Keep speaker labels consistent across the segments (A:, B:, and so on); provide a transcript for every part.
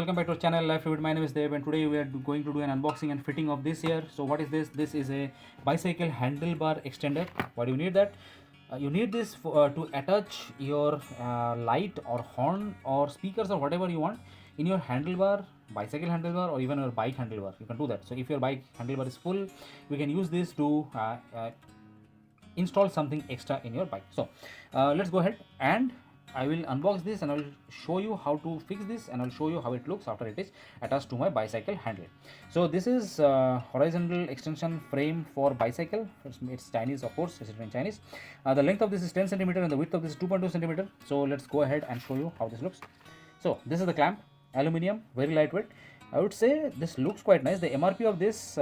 A: welcome back to our channel Life Fluid. My name is Dev and today we are going to do an unboxing and fitting of this here. So what is this? This is a bicycle handlebar extender. Why do you need that? You need this to attach your light or horn or speakers or whatever you want in your handlebar, bicycle handlebar, or even your bike handlebar. You can do that. So if your bike handlebar is full, you can use this to install something extra in your bike. So let's go ahead and I will unbox this and I will show you how to fix this and I'll show you how it looks after it is attached to my bicycle handle. So this is horizontal extension frame for bicycle. It's Chinese, of course, it's written in Chinese. The length of this is 10 centimeter and the width of this is 2.2 centimeter. So let's go ahead and show you how this looks. So this is the clamp, aluminium, very lightweight. I would say this looks quite nice. The MRP of this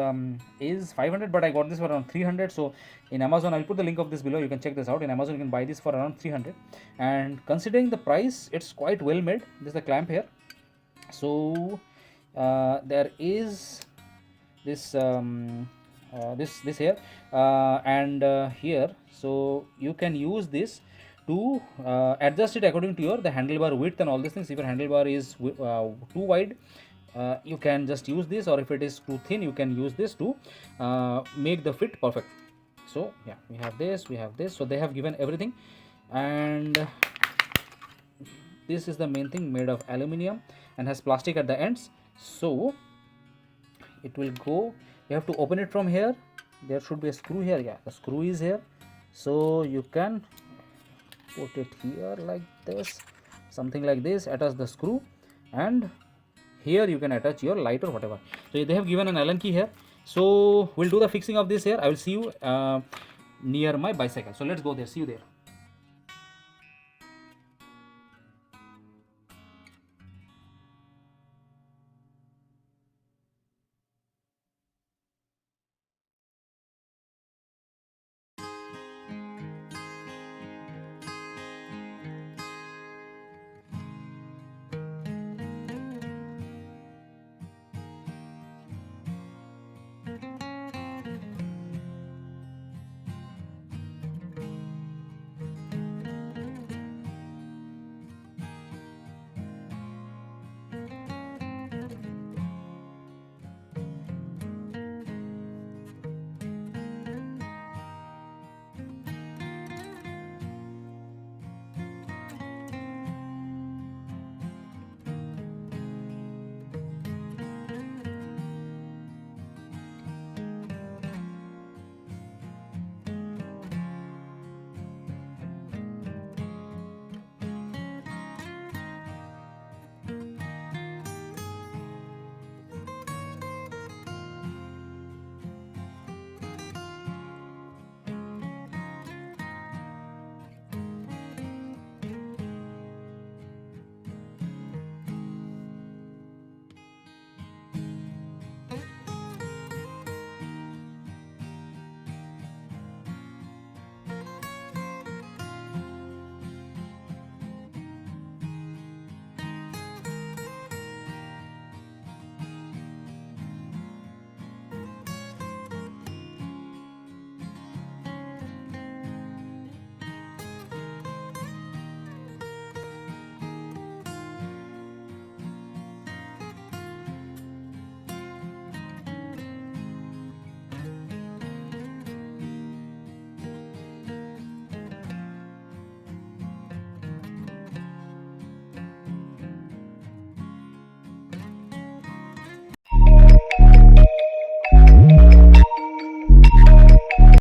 A: is 500, but I got this for around 300. So in Amazon, I'll put the link of this below. You can check this out. In Amazon, you can buy this for around 300. And considering the price, it's quite well made. This is the clamp here. So there is this this here and here. So you can use this to adjust it according to the handlebar width and all these things. If your handlebar is too wide, you can just use this, or if it is too thin, you can use this to make the fit perfect. So yeah, we have this. So they have given everything, and this is the main thing, made of aluminium and has plastic at the ends. So it will go, you have to open it from here. There should be a screw here. Yeah, the screw is here. So you can put it here like this, something like this, attach the screw, and here you can attach your light or whatever. So they have given an Allen key here. So we'll do the fixing of this here. I will see you near my bicycle. So let's go there. See you there.